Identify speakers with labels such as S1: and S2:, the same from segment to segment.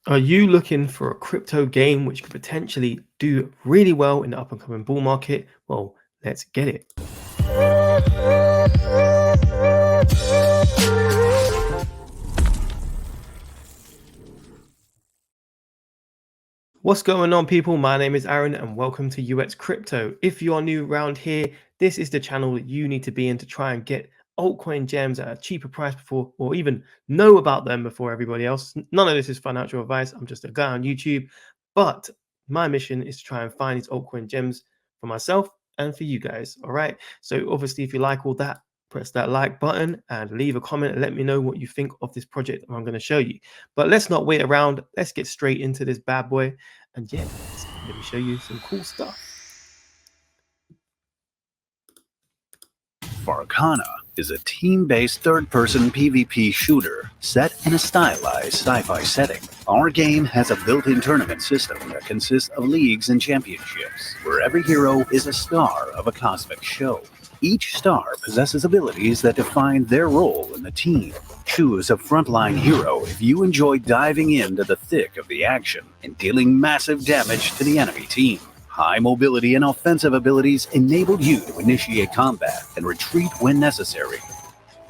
S1: Are you looking for a crypto game which could potentially do really well in the up and coming bull market? Well, let's get it. What's going on, people? My name is Aaron and welcome to UX Crypto. If you are new around here, this is the channel that you need to be in to try and get altcoin gems at a cheaper price before, or even know about them before everybody else. None of this is financial advice. I'm just a guy on YouTube, but my mission is to try and find these altcoin gems for myself and for you guys. All right. So obviously, if you like all that, press that like button and leave a comment and let me know what you think of this project I'm going to show you. But let's not wait around. Let's get straight into this bad boy. And yeah, let me show you some cool stuff.
S2: FARCANA is a team-based third-person PvP shooter set in a stylized sci-fi setting. Our game has a built-in tournament system that consists of leagues and championships, where every hero is a star of a cosmic show. Each star possesses abilities that define their role in the team. Choose a frontline hero if you enjoy diving into the thick of the action and dealing massive damage to the enemy team. High mobility and offensive abilities enable you to initiate combat and retreat when necessary.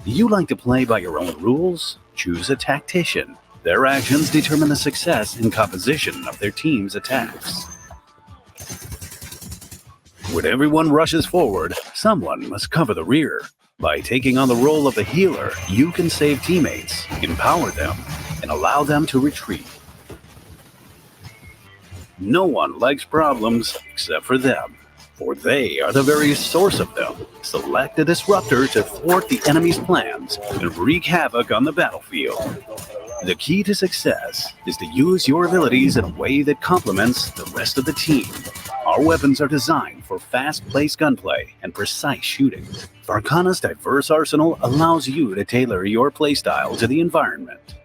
S2: Do you like to play by your own rules? Choose a tactician. Their actions determine the success and composition of their team's attacks. When everyone rushes forward, someone must cover the rear. By taking on the role of the healer, you can save teammates, empower them, and allow them to retreat. No one likes problems except for them, for they are the very source of them. Select a disruptor to thwart the enemy's plans and wreak havoc on the battlefield. The key to success is to use your abilities in a way that complements the rest of the team. Our weapons are designed for fast-paced gunplay and precise shooting. FARCANA's diverse arsenal allows you to tailor your playstyle to the environment.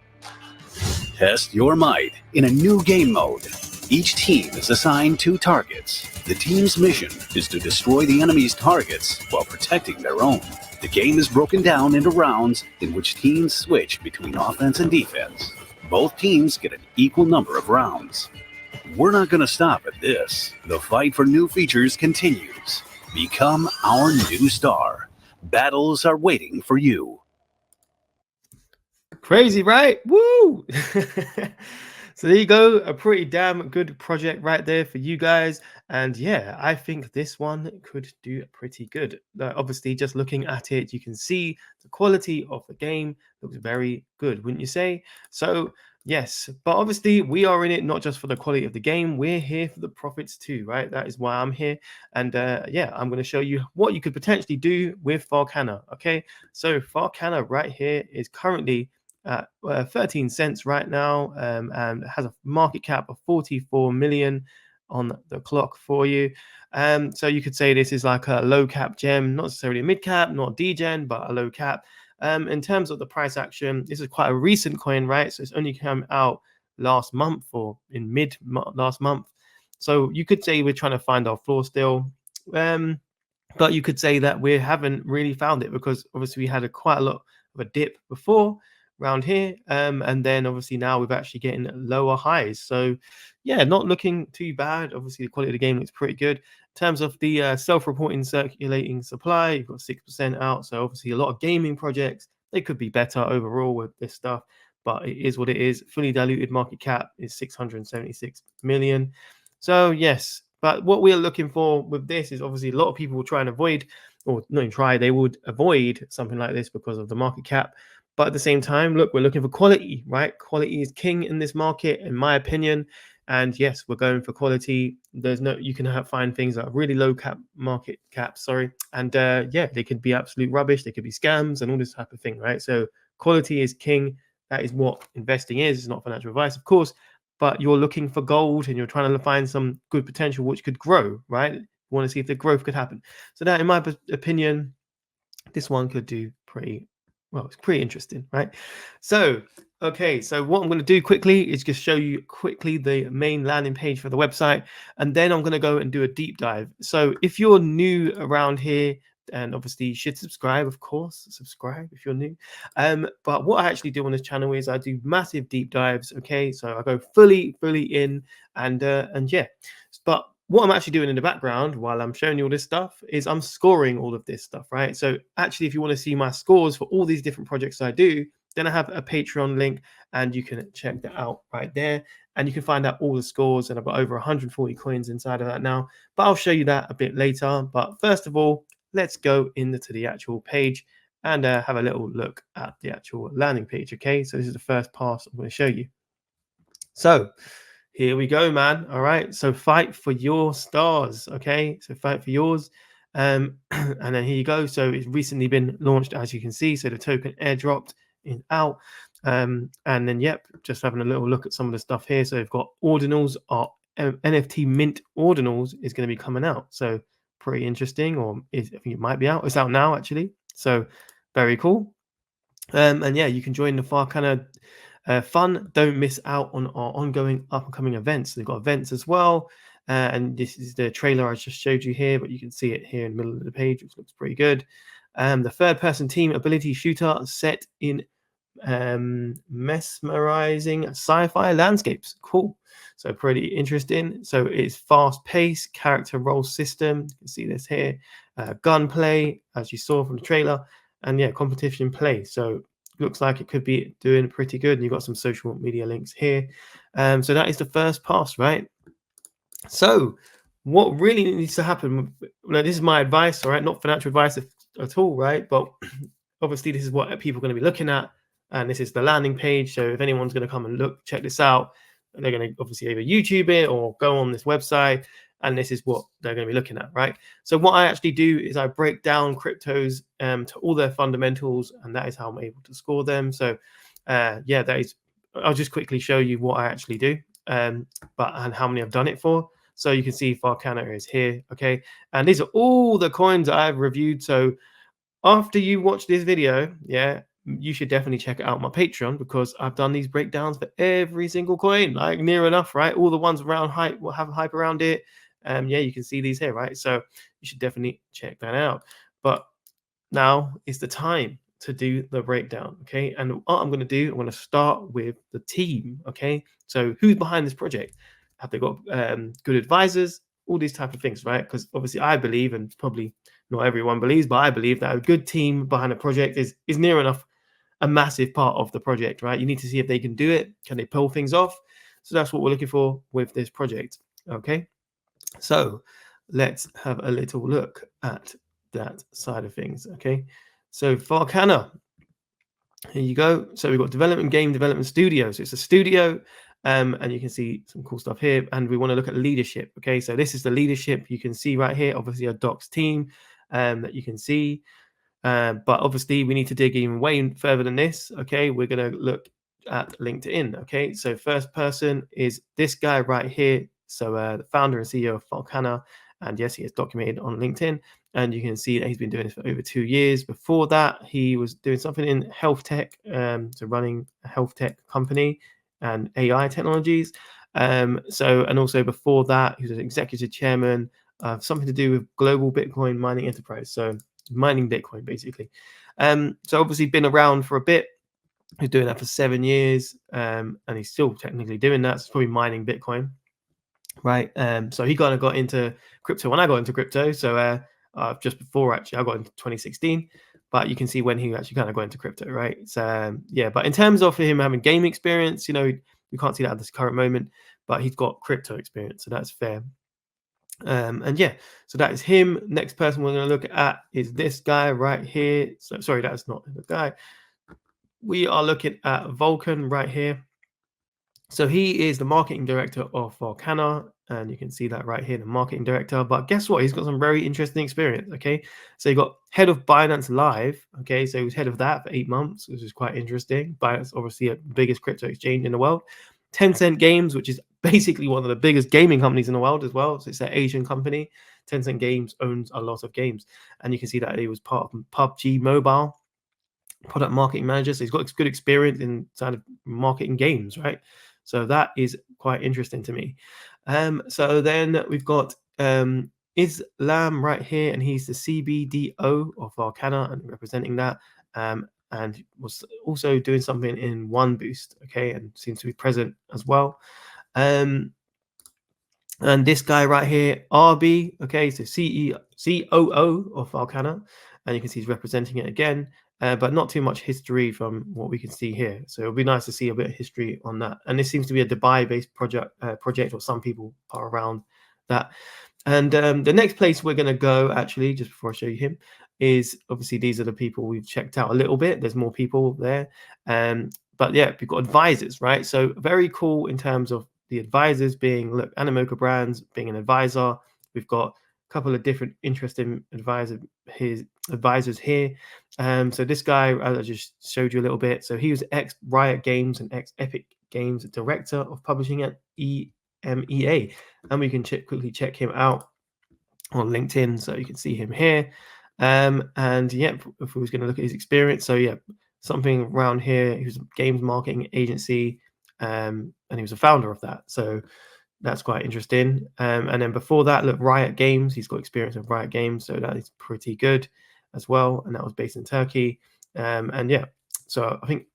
S2: Test your might in a new game mode. Each team is assigned 2 targets. The team's mission is to destroy the enemy's targets while protecting their own. The game is broken down into rounds in which teams switch between offense and defense. Both teams get an equal number of rounds. We're not going to stop at this. The fight for new features continues. Become our new star. Battles are waiting for you.
S1: Crazy, right? Woo! So there you go, a pretty damn good project right there for you guys. And yeah, I think this one could do pretty good. Obviously, just looking at it, you can see the quality of the game looks very good, wouldn't you say? So yes, but obviously we are in it not just for the quality of the game, we're here for the profits too, right? That is why I'm here. And yeah, I'm going to show you what you could potentially do with FARCANA. Okay, so FARCANA right here is currently at 13 cents right now, and has a market cap of 44 million on the clock for you. So you could say this is like a low cap gem, not necessarily a mid cap, not degen, but a low cap. In terms of the price action, this is quite a recent coin, right? So it's only come out last month or in mid last month. So you could say we're trying to find our floor still. But you could say that we haven't really found it because obviously we had quite a lot of a dip before around here, and then obviously now we're actually getting lower highs. So yeah, not looking too bad. Obviously the quality of the game looks pretty good. In terms of the self-reporting circulating supply, you've got 6% out. So obviously a lot of gaming projects, they could be better overall with this stuff, but it is what it is. Fully diluted market cap is 676 million. So yes, but what we're looking for with this is obviously a lot of people will try and avoid, or not even try, they would avoid something like this because of the market cap. But at the same time, look, we're looking for quality, right? Quality is king in this market, in my opinion. And yes, we're going for quality. There's no, you can find things that are really low market cap, sorry. And yeah, they could be absolute rubbish. They could be scams and all this type of thing, right? So quality is king. That is what investing is. It's not financial advice, of course, but you're looking for gold and you're trying to find some good potential which could grow, right? You want to see if the growth could happen. So that, in my opinion, this one could do pretty well. It's pretty interesting, right? So okay, so what I'm going to do quickly is just show you quickly the main landing page for the website, and then I'm going to go and do a deep dive. So if you're new around here, and obviously you should subscribe, of course. Subscribe if you're new. But what I actually do on this channel is I do massive deep dives. Okay, so I go fully in, and yeah. But what I'm actually doing in the background while I'm showing you all this stuff is I'm scoring all of this stuff, right? So actually, if you want to see my scores for all these different projects I do, then I have a Patreon link, and you can check that out right there. And you can find out all the scores, and I've got over 140 coins inside of that now. But I'll show you that a bit later. But first of all, let's go into the actual page and have a little look at the actual landing page. Okay, so this is the first pass I'm going to show you. So here we go, man. All right, so fight for your stars. Okay, so fight for yours. And then here you go. So it's recently been launched, as you can see. So the token airdropped in out. And then, yep, just having a little look at some of the stuff here. So we've got ordinals, our NFT mint ordinals is going to be coming out. So pretty interesting, or I think it might be out. It's out now, actually. So very cool. And yeah, you can join the FARCANA fun. Don't miss out on our ongoing up and coming events. They've got events as well. And this is the trailer I just showed you here, but you can see it here in the middle of the page, which looks pretty good. The third person team ability shooter set in mesmerizing sci-fi landscapes. Cool. So pretty interesting. So it's fast paced character role system. You can see this here. Gunplay, as you saw from the trailer, and yeah, competition play. So looks like it could be doing pretty good. And you've got some social media links here. So that is the first pass, right? So what really needs to happen, now this is my advice, all right, not financial advice at all, right? But obviously this is what people are going to be looking at, and this is the landing page. So if anyone's going to come and check this out, they're going to obviously either YouTube it or go on this website, and this is what they're going to be looking at, right? So what I actually do is I break down cryptos to all their fundamentals, and that is how I'm able to score them. So yeah, that is, I'll just quickly show you what I actually do, and how many I've done it for. So you can see FARCANA is here, okay? And these are all the coins I've reviewed. So after you watch this video, yeah, you should definitely check out my Patreon, because I've done these breakdowns for every single coin, like near enough, right? All the ones around hype will have hype around it. Yeah, you can see these here, right? So you should definitely check that out. But now is the time to do the breakdown, okay? And what I'm going to do, I'm going to start with the team, okay? So who's behind this project? Have they got good advisors? All these type of things, right? Because obviously I believe, and probably not everyone believes, but I believe that a good team behind a project is near enough a massive part of the project, right? You need to see if they can do it. Can they pull things off? So that's what we're looking for with this project, okay? So let's have a little look at that side of things, okay? So FARCANA, here you go. So we've got game development studio. So it's a studio, and you can see some cool stuff here. And we want to look at leadership, okay? So this is the leadership. You can see right here, obviously a docs team that you can see. But obviously we need to dig even way further than this, okay? We're going to look at LinkedIn, okay? So first person is this guy right here. So the founder and CEO of FARCANA, and yes, he is documented on LinkedIn, and you can see that he's been doing this for over 2 years. Before that, he was doing something in health tech, so running a health tech company and AI technologies. And also before that, he was an executive chairman of something to do with global Bitcoin mining enterprise. So mining Bitcoin, basically. So obviously been around for a bit. He's doing that for 7 years, and he's still technically doing that. So it's probably mining Bitcoin, right? So he kind of got into crypto when I got into crypto. So just before, actually, I got into 2016. But you can see when he actually kind of got into crypto, right? So yeah, but in terms of him having game experience, you can't see that at this current moment, but he's got crypto experience, so that's fair. And yeah, so that is him. Next person we're going to look at is this guy right here. So sorry, that's not the guy. We are looking at Vulcan right here. So he is the marketing director of FARCANA, and you can see that right here, the marketing director. But guess what? He's got some very interesting experience, okay? So he got head of Binance Live, okay? So he was head of that for 8 months, which is quite interesting. Binance, obviously, the biggest crypto exchange in the world. Tencent Games, which is basically one of the biggest gaming companies in the world as well. So it's an Asian company. Tencent Games owns a lot of games. And you can see that he was part of PUBG Mobile, product marketing manager. So he's got good experience in kind of marketing games, right? So that is quite interesting to me. So then we've got Islam right here, and he's the CBDO of FARCANA and representing that. And was also doing something in One Boost, okay, and seems to be present as well. And this guy right here, RB, okay, so COO of FARCANA, and you can see he's representing it again, but not too much history from what we can see here. So it'll be nice to see a bit of history on that. And this seems to be a Dubai-based project, or some people are around that. And the next place we're going to go, actually, just before I show you him, is obviously these are the people we've checked out a little bit. There's more people there. But yeah, we've got advisors, right? So very cool in terms of the advisors being, look, Animoca Brands being an advisor. We've got a couple of different interesting advisors here. So this guy, as I just showed you a little bit, so he was ex-Riot Games and ex-Epic Games director of publishing at EMEA. And we can quickly check him out on LinkedIn, so you can see him here. And yeah, if we was going to look at his experience, so yeah, something around here. He was a games marketing agency, and he was a founder of that. So that's quite interesting. And then before that, look, Riot Games. He's got experience with Riot Games, so that is pretty good as well. And that was based in Turkey. And yeah, so I think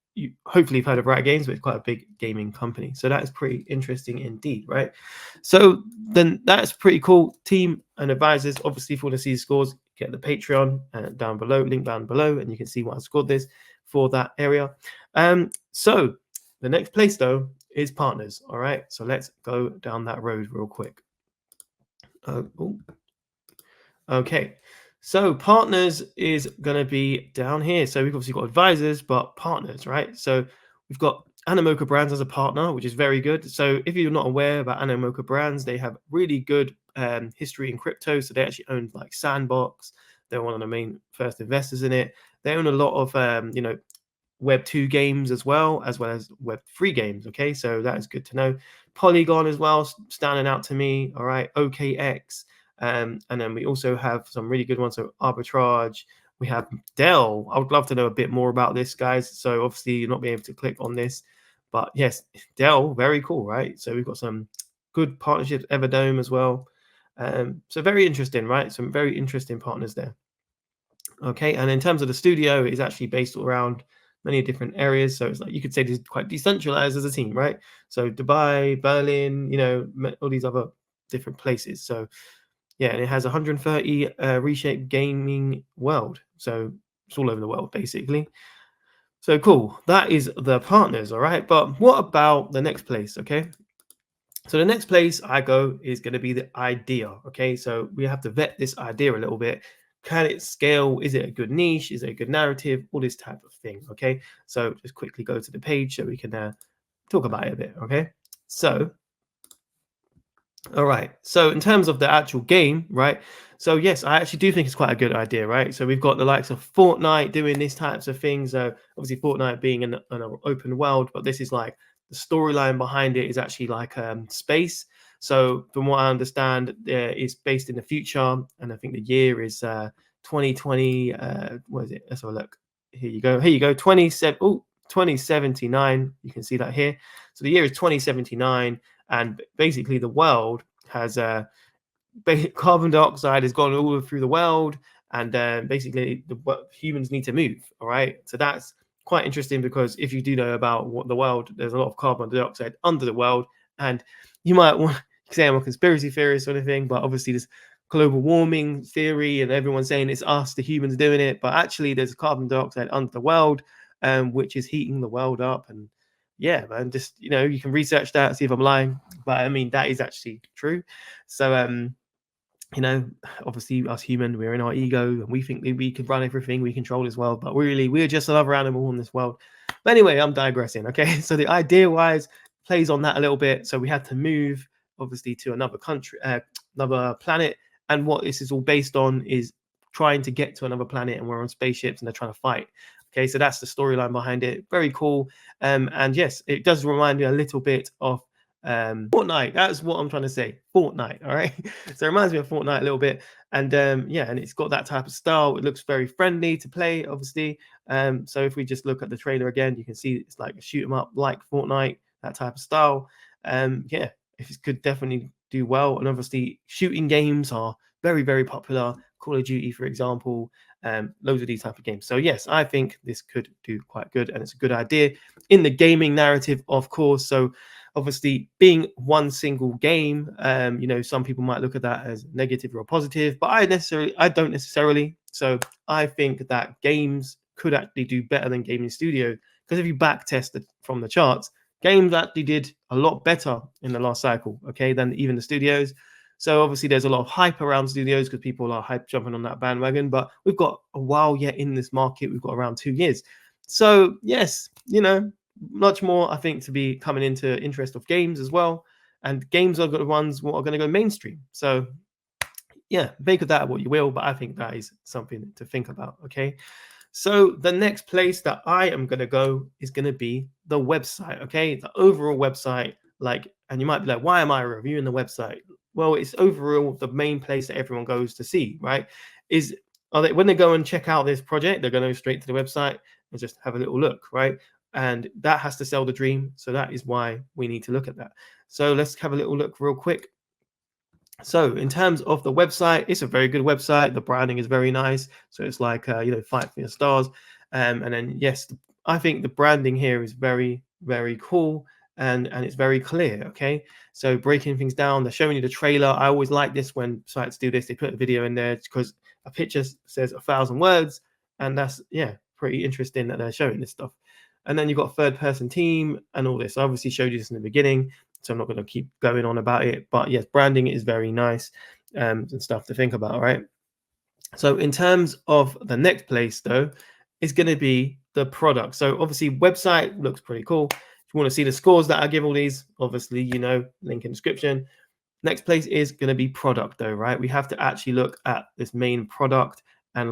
S1: hopefully you've heard of Riot Games, but it's quite a big gaming company. So that is pretty interesting indeed, right? So then that's pretty cool. Team and advisors, obviously, if you want to see the scores, get the Patreon down below, link down below, and you can see what I scored this for that area. So the next place, though, is partners. All right, so let's go down that road real quick. Okay. So partners is going to be down here. So we've obviously got advisors, but partners, right? So we've got Animoca Brands as a partner, which is very good. So if you're not aware about Animoca Brands, they have really good history in crypto. So they actually own like Sandbox. They're one of the main first investors in it. They own a lot of, Web2 games as well as Web3 games. Okay, so that is good to know. Polygon as well, standing out to me. All right, OKX. And then we also have some really good ones. So Arbitrage. We have Dell. I would love to know a bit more about this, guys. So obviously you're not being able to click on this, but yes, Dell, very cool, right? So we've got some good partnerships, Everdome as well. So very interesting, right? Some very interesting partners there. Okay, and in terms of the studio, it's actually based around many different areas. So it's like you could say this is quite decentralized as a team, right? So Dubai, Berlin, all these other different places. So yeah, and it has 130 reshaped gaming world. So it's all over the world, basically. So cool. That is the partners, all right? But what about the next place, okay? So the next place I go is going to be the idea, okay? So we have to vet this idea a little bit. Can it scale? Is it a good niche? Is it a good narrative? All this type of thing, okay? So just quickly go to the page so we can talk about it a bit, okay? So all right. So in terms of the actual game, right? So yes, I actually do think it's quite a good idea, right? So we've got the likes of Fortnite doing these types of things. Obviously, Fortnite being an open world, but this is like the storyline behind it is actually like space. So from what I understand, it's based in the future, and I think the year is 2020. What is it? Let's have a look. Here you go. Here you go. 2079. You can see that here. So the year is 2079. And basically, the world has carbon dioxide has gone all through the world, and basically, humans need to move. All right, so that's quite interesting because if you do know about what the world, there's a lot of carbon dioxide under the world, and you might want to say I'm a conspiracy theorist or anything, but obviously this global warming theory and everyone's saying it's us, the humans, doing it, but actually there's carbon dioxide under the world, which is heating the world up. And yeah, man, just you can research that, see if I'm lying, but I mean that is actually true. So obviously us human, we're in our ego and we think that we can run everything, we control this world, but we're just another animal in this world. But anyway, I'm digressing. Okay, so the idea wise plays on that a little bit. So we had to move obviously to another country, another planet, and what this is all based on is trying to get to another planet, and we're on spaceships and they're trying to fight. Okay, so that's the storyline behind it. Very cool. And yes, it does remind me a little bit of Fortnite. That's what I'm trying to say. Fortnite. All right. So it reminds me of Fortnite a little bit. And yeah, and it's got that type of style. It looks very friendly to play, obviously. So if we just look at the trailer again, you can see it's like a shoot 'em up like Fortnite, that type of style. Yeah, it could definitely do well. And obviously, shooting games are very, very popular. Call of Duty, for example, loads of these type of games. So yes, I think this could do quite good, and it's a good idea in the gaming narrative, of course. So obviously, being one single game, some people might look at that as negative or positive, but I don't necessarily. So I think that games could actually do better than gaming studios, because if you back test it from the charts, games actually did a lot better in the last cycle, okay, than even the studios. So obviously there's a lot of hype around studios because people are hype jumping on that bandwagon, but we've got a while yet in this market. We've got around 2 years. So yes, much more I think to be coming into interest of games as well. And games are the ones what are going to go mainstream. So yeah, make of that what you will, but I think that is something to think about. Okay. So the next place that I am going to go is going to be the website. Okay. The overall website, and you might be like, why am I reviewing the website? Well, it's overall the main place that everyone goes to see, right? When they go and check out this project, they're going to go straight to the website and just have a little look, right? And that has to sell the dream. So that is why we need to look at that. So let's have a little look real quick. So in terms of the website, it's a very good website. The branding is very nice. So it's like, fight for your stars. And then, yes, I think the branding here is very, very cool. And it's very clear. Okay. So breaking things down, they're showing you the trailer. I always like this when sites do this. They put a video in there because a picture says 1,000 words. And that's, pretty interesting that they're showing this stuff. And then you've got third person team and all this. I obviously showed you this in the beginning, so I'm not going to keep going on about it. But yes, branding is very nice and stuff to think about, right? So in terms of the next place, though, is going to be the product. So obviously, website looks pretty cool. If you want to see the scores that I give all these, obviously, link in description. Next place is going to be product, though, right? We have to actually look at this main product and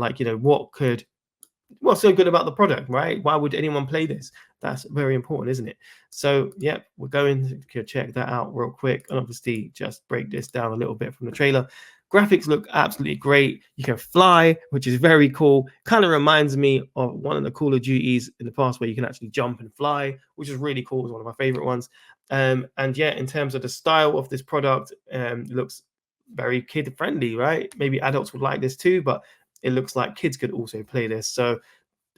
S1: what's so good about the product, right? Why would anyone play this? That's very important, isn't it? So, yeah, we're going to check that out real quick. And obviously, just break this down a little bit from the trailer. Graphics look absolutely great. You can fly, which is very cool. Kind of reminds me of one of the Call of Duties in the past where you can actually jump and fly, which is really cool. It's one of my favorite ones. And yeah, in terms of the style of this product, it looks very kid friendly, right? Maybe adults would like this too, but it looks like kids could also play this. So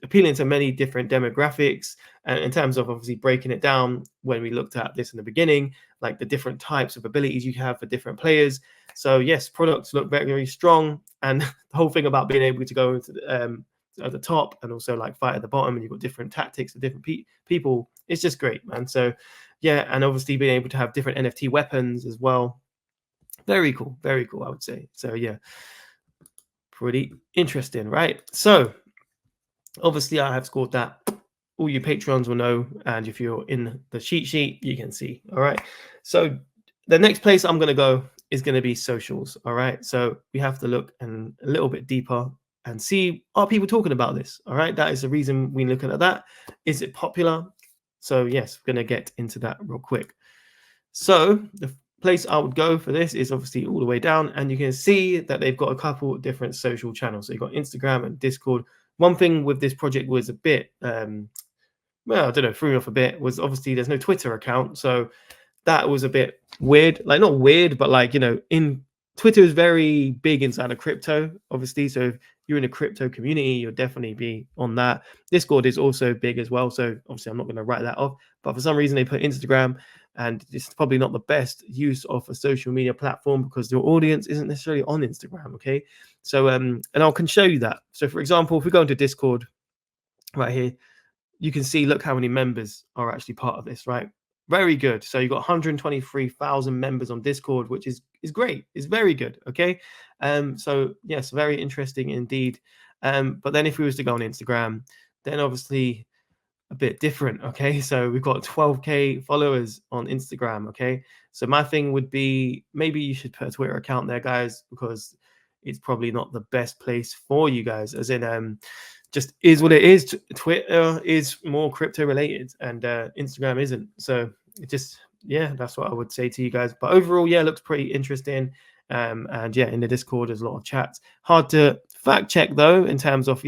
S1: appealing to many different demographics. And in terms of obviously breaking it down, when we looked at this in the beginning, like the different types of abilities you have for different players. So yes, products look very, very strong. And the whole thing about being able to go to at the top and also like fight at the bottom, and you've got different tactics for different people. It's just great, man. So yeah, and obviously being able to have different NFT weapons as well. Very cool, I would say. So yeah, pretty interesting, right? So obviously I have scored that. All you patrons will know, and if you're in the cheat sheet, you can see. All right. So the next place I'm going to go is going to be socials. All right. So we have to look a little bit deeper and see, are people talking about this? All right. That is the reason we're looking at that. Is it popular? So yes, we're going to get into that real quick. So the place I would go for this is obviously all the way down, and you can see that they've got a couple different social channels. So you've got Instagram and Discord. One thing with this project was a bit, I don't know, threw me off a bit, was obviously there's no Twitter account. So that was a bit weird. Like, not weird, but like, in Twitter is very big inside of crypto, obviously. So if you're in a crypto community, you'll definitely be on that. Discord is also big as well. So obviously I'm not going to write that off. But for some reason they put Instagram, and it's probably not the best use of a social media platform because your audience isn't necessarily on Instagram. Okay. So, and I can show you that. So for example, if we go into Discord right here, you can see, look how many members are actually part of this, right? Very good. So you've got 123,000 members on Discord, which is great. It's very good. Okay. So yes, very interesting indeed. But then if we was to go on Instagram, then obviously a bit different. Okay. So we've got 12K followers on Instagram. Okay. So my thing would be, maybe you should put a Twitter account there, guys, because it's probably not the best place for you guys, as in, just is what it is. Twitter is more crypto related, and Instagram isn't. So it just, that's what I would say to you guys. But overall, it looks pretty interesting. And yeah, in the Discord, there's a lot of chats. Hard to fact check though, in terms of,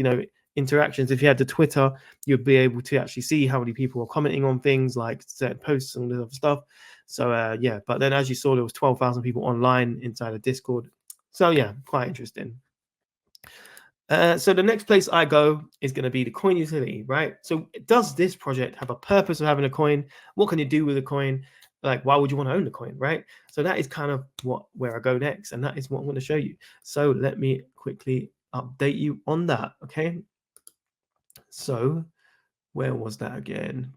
S1: interactions. If you had the Twitter, you'd be able to actually see how many people are commenting on things like certain posts and all this other stuff. So yeah, but then as you saw, there was 12,000 people online inside of Discord. So yeah, quite interesting. So the next place I go is going to be the coin utility, right? So does this project have a purpose of having a coin? What can you do with a coin? Like, why would you want to own the coin, right? So that is kind of where I go next, and that is what I'm going to show you. So let me quickly update you on that, okay? So where was that again?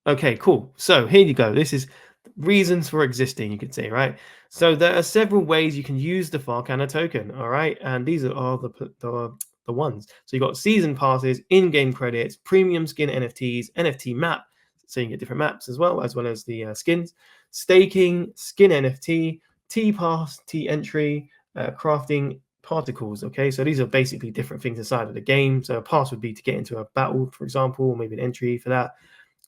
S1: Okay, cool. So here you go. This is reasons for existing, you could say, right? So there are several ways you can use the FARCANA token, all right? And these are the ones. So you got season passes, in-game credits, premium skin NFTs, NFT map, so you can get different maps as well as the skins, staking, skin NFT, T pass, T entry, crafting particles. Okay, so these are basically different things inside of the game. So a pass would be to get into a battle, for example, or maybe an entry for that,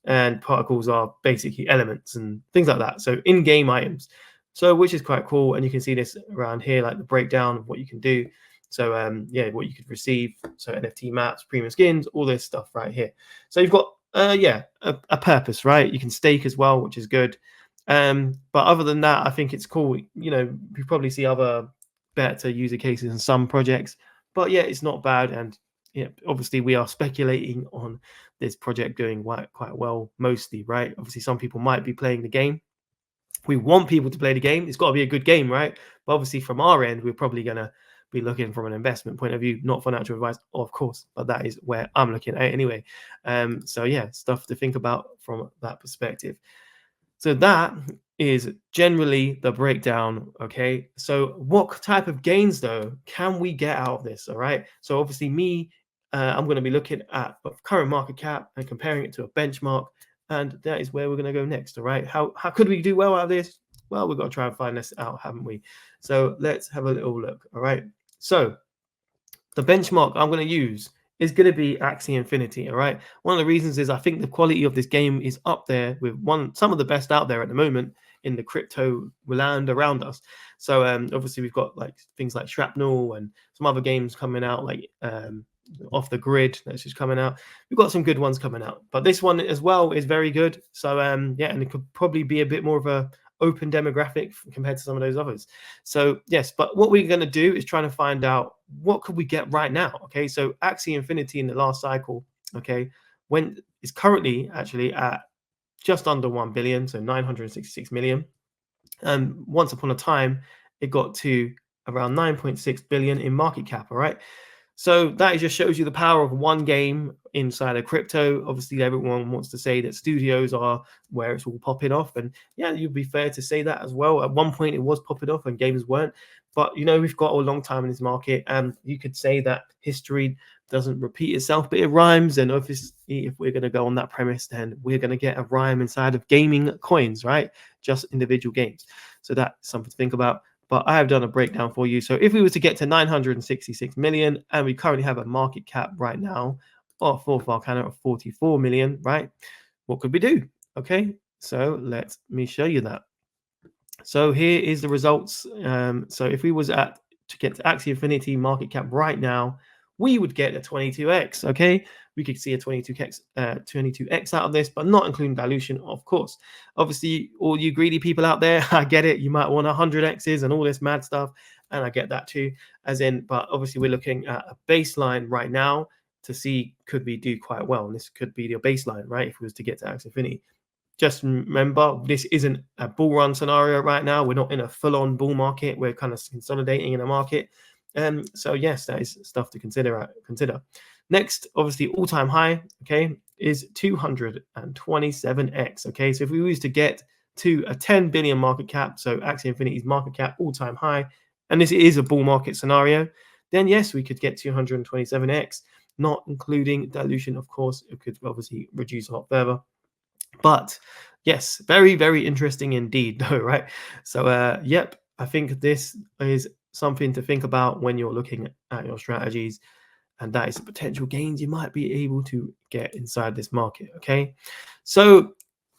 S1: and particles are basically elements and things like that. So in-game items, so which is quite cool, and you can see this around here, like the breakdown of what you can do. So yeah, what you could receive, so NFT maps, premium skins, all this stuff right here. So you've got yeah, a purpose, right? You can stake as well, which is good. But other than that, I think it's cool. You know, you probably see other better user cases in some projects, but yeah, it's not bad. And yeah, obviously we are speculating on this project doing quite well mostly, right? Obviously some people might be playing the game. We want people to play the game. It's got to be a good game, right? But obviously from our end, we're probably going to be looking from an investment point of view, not financial advice, of course, but that is where I'm looking at it anyway. So yeah, stuff to think about from that perspective. So that is generally the breakdown. Okay, so what type of gains though can we get out of this? All right, so obviously I'm going to be looking at current market cap and comparing it to a benchmark, and that is where we're going to go next. All right, how could we do well out of this? Well, we've got to try and find this out, haven't we? So let's have a little look. All right, so the benchmark I'm going to use is going to be Axie Infinity. All right. One of the reasons is I think the quality of this game is up there with some of the best out there at the moment in the crypto land around us. So obviously we've got like things like Shrapnel and some other games coming out, like Off the Grid that's just coming out. We've got some good ones coming out, but this one as well is very good. So yeah, and it could probably be a bit more of a open demographic compared to some of those others. So yes, but what we're going to do is trying to find out what could we get right now. Okay, so Axie Infinity in the last cycle, okay, when is currently actually at just under 1 billion, so 966 million. And once upon a time, it got to around 9.6 billion in market cap. All right. So that just shows you the power of one game inside of crypto. Obviously, everyone wants to say that studios are where it's all popping off. And yeah, you'd be fair to say that as well. At one point, it was popping off and gamers weren't. But, you know, we've got a long time in this market. And you could say that history doesn't repeat itself, but it rhymes. And obviously, if we're going to go on that premise, then we're going to get a rhyme inside of gaming coins, right? Just individual games. So that's something to think about. But I have done a breakdown for you. So if we were to get to 966 million, and we currently have a market cap right now for FARCANA of 44 million, right? What could we do? Okay, so let me show you that. So here is the results. So if we was to get to Axie Infinity market cap right now, we would get a 22x. Okay, we could see a 22x out of this, but not including dilution, of course. Obviously, all you greedy people out there, I get it. You might want 100x's and all this mad stuff, and I get that too. But obviously, we're looking at a baseline right now to see could we do quite well, and this could be the baseline, right? If we was to get to Axie Infinity. Just remember, this isn't a bull run scenario right now. We're not in a full-on bull market. We're kind of consolidating in a market. So yes, that is stuff to consider. Next, obviously, all-time high, okay, is 227x. Okay, so if we was to get to a 10 billion market cap, so Axie Infinity's market cap all-time high, and this is a bull market scenario, then yes, we could get 227x, not including dilution. Of course, it could obviously reduce a lot further. But yes, very, very interesting indeed, though, right? So, yep, I think this is something to think about when you're looking at your strategies, and that is the potential gains you might be able to get inside this market. Okay, so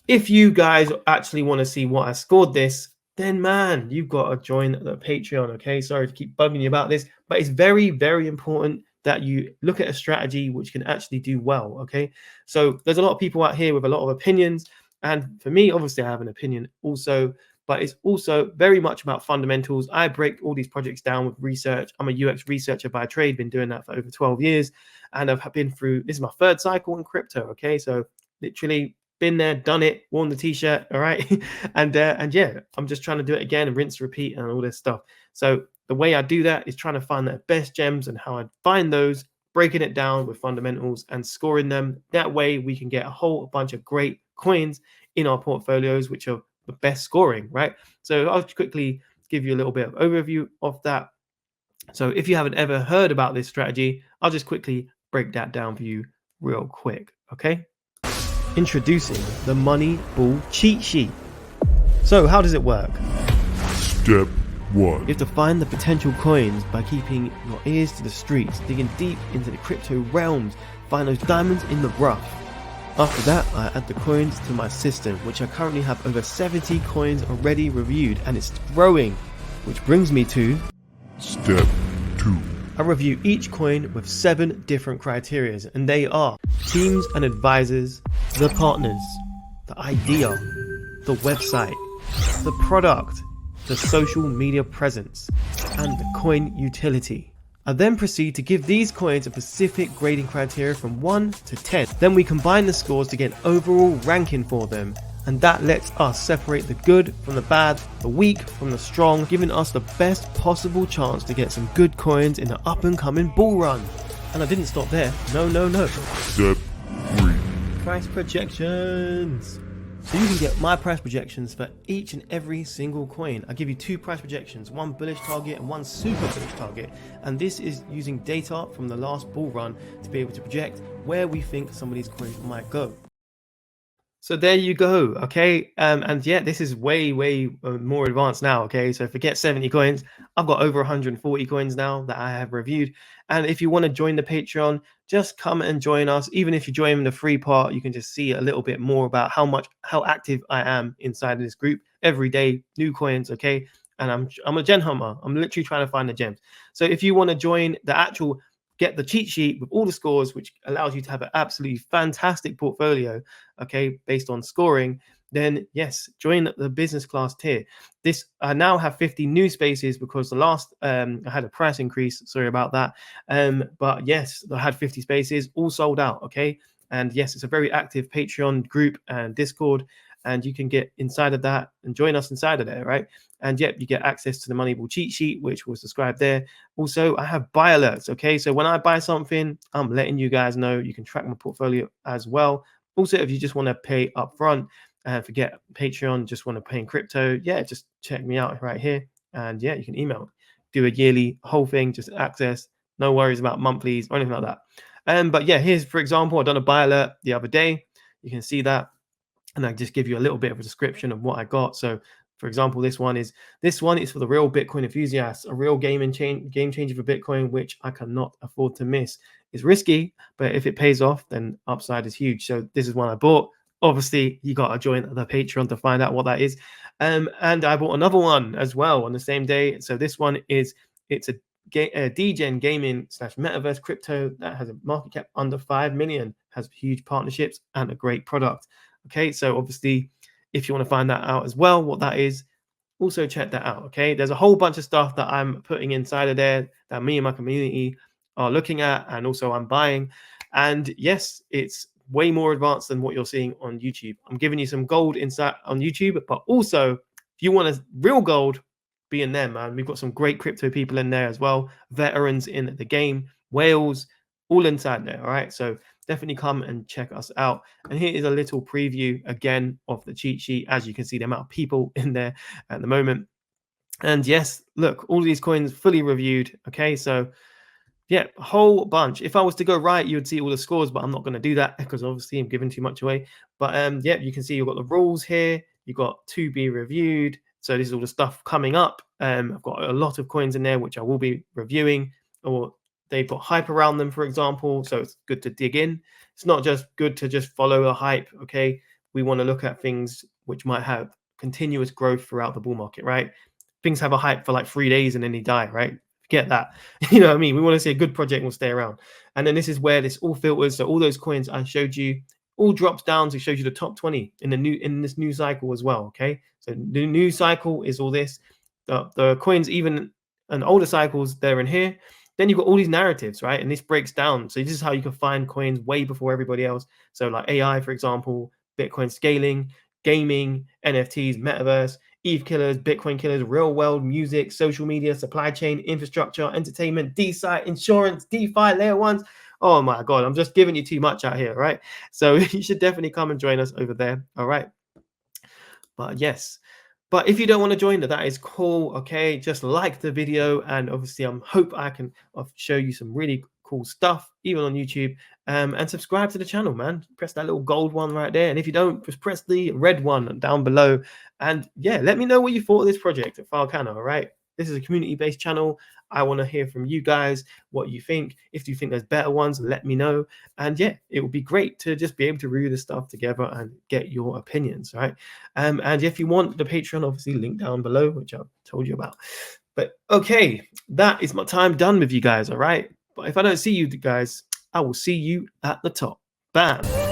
S1: if you guys actually want to see what I scored this, then man, you've got to join the Patreon. Okay, sorry to keep bugging you about this, but it's very, very important that you look at a strategy which can actually do well. Okay, so there's a lot of people out here with a lot of opinions, and for me, obviously, I have an opinion also, but it's also very much about fundamentals. I break all these projects down with research. I'm a UX researcher by trade, been doing that for over 12 years. And I've been through, this is my third cycle in crypto. Okay. So literally been there, done it, worn the t-shirt. All right. and yeah, I'm just trying to do it again and rinse, repeat, and all this stuff. So the way I do that is trying to find the best gems and how I find those, breaking it down with fundamentals and scoring them. That way we can get a whole bunch of great coins in our portfolios, which are the best scoring, right? So I'll quickly give you a little bit of overview of that. So if you haven't ever heard about this strategy, I'll just quickly break that down for you real quick, okay? Introducing the Money Ball cheat sheet. So how does it work?
S3: Step 1.
S1: You have to find the potential coins by keeping your ears to the streets, digging deep into the crypto realms, find those diamonds in the rough. After that, I add the coins to my system, which I currently have over 70 coins already reviewed, and it's growing, which brings me to
S3: Step 2.
S1: I review each coin with 7 different criteria, and they are teams and advisors, the partners, the idea, the website, the product, the social media presence, and the coin utility. I then proceed to give these coins a specific grading criteria from 1 to 10. Then we combine the scores to get an overall ranking for them, and that lets us separate the good from the bad, the weak from the strong, giving us the best possible chance to get some good coins in the up and coming bull run. And I didn't stop there. No.
S3: Step 3.
S1: Price projections. So you can get my price projections for each and every single coin. I give you 2 price projections, one bullish target and one super bullish target. And this is using data from the last bull run to be able to project where we think some of these coins might go. So there you go, okay? And yeah, this is way more advanced now, okay? So forget 70 coins. I've got over 140 coins now that I have reviewed. And if you want to join the Patreon, just come and join us. Even if you join in the free part, you can just see a little bit more about how active I am inside of this group. Every day, new coins, okay? And I'm a gem hunter. I'm literally trying to find the gems. So if you want to join the actual, get the cheat sheet with all the scores, which allows you to have an absolutely fantastic portfolio, okay, based on scoring, then yes, join the business class tier. This, I now have 50 new spaces because the last, I had a price increase, sorry about that. But yes, I had 50 spaces, all sold out, okay? And yes, it's a very active Patreon group and Discord, and you can get inside of that and join us inside of there, right? And yep, you get access to the Moneyball cheat sheet, which was described there. Also, I have buy alerts, okay? So when I buy something, I'm letting you guys know. You can track my portfolio as well. Also, if you just want to pay upfront and forget Patreon, just want to pay in crypto, yeah, just check me out right here. And yeah, you can email me. Do a yearly whole thing, just access. No worries about monthlies or anything like that. But yeah, here's, for example, I've done a buy alert the other day. You can see that. And I just give you a little bit of a description of what I got. So for example, this one is for the real Bitcoin enthusiasts, a real game changer for Bitcoin, which I cannot afford to miss. It's risky, but if it pays off, then upside is huge. So this is one I bought. Obviously, you got to join the Patreon to find out what that is. And I bought another one as well on the same day. So this one it's a degen gaming / metaverse crypto that has a market cap under 5 million, has huge partnerships and a great product. Okay, so obviously, if you want to find that out as well, what that is, also check that out. Okay, there's a whole bunch of stuff that I'm putting inside of there that me and my community are looking at, and also I'm buying. And yes, it's way more advanced than what you're seeing on YouTube. I'm giving you some gold inside on YouTube, but also if you want a real gold, be in there, man. We've got some great crypto people in there as well, veterans in the game, whales, all inside there. All right, so definitely come and check us out. And here is a little preview again of the cheat sheet. As you can see, the amount of people in there at the moment. And yes, look, all of these coins fully reviewed. Okay, so yeah, a whole bunch. If I was to go right, you would see all the scores, but I'm not going to do that because obviously I'm giving too much away. But yeah, you can see you've got the rules here. You've got to be reviewed. So this is all the stuff coming up. I've got a lot of coins in there, which I will be reviewing, or they've got hype around them, for example. So it's good to dig in. It's not just good to just follow a hype. Okay, we want to look at things which might have continuous growth throughout the bull market, right? Things have a hype for like 3 days and then they die, right? Forget that. You know what I mean? We want to see a good project will stay around. And then this is where this all filters. So all those coins I showed you, all drops down to shows you the top 20 in this new cycle as well. Okay, so the new cycle is all this. The coins, even and older cycles, they're in here. Then you've got all these narratives, right? And this breaks down. So this is how you can find coins way before everybody else. So like AI, for example, Bitcoin scaling, gaming, NFTs, metaverse, ETH killers, Bitcoin killers, real world music, social media, supply chain, infrastructure, entertainment, DeSci, insurance, DeFi, layer ones. Oh my God, I'm just giving you too much out here, right? So you should definitely come and join us over there. All right. But yes, but if you don't want to join, that is cool. Okay, just like the video, and obviously I hope I can show you some really cool stuff, even on YouTube. And subscribe to the channel, man. Press that little gold one right there. And if you don't, just press the red one down below. And yeah, let me know what you thought of this project at FARCANA. All right. This is a community-based channel. I want to hear from you guys what you think. If you think there's better ones, let me know. And yeah, it would be great to just be able to review this stuff together and get your opinions, right? And if you want the Patreon, obviously link down below, which I've told you about. But okay, that is my time done with you guys, all right? But if I don't see you guys, I will see you at the top. Bam.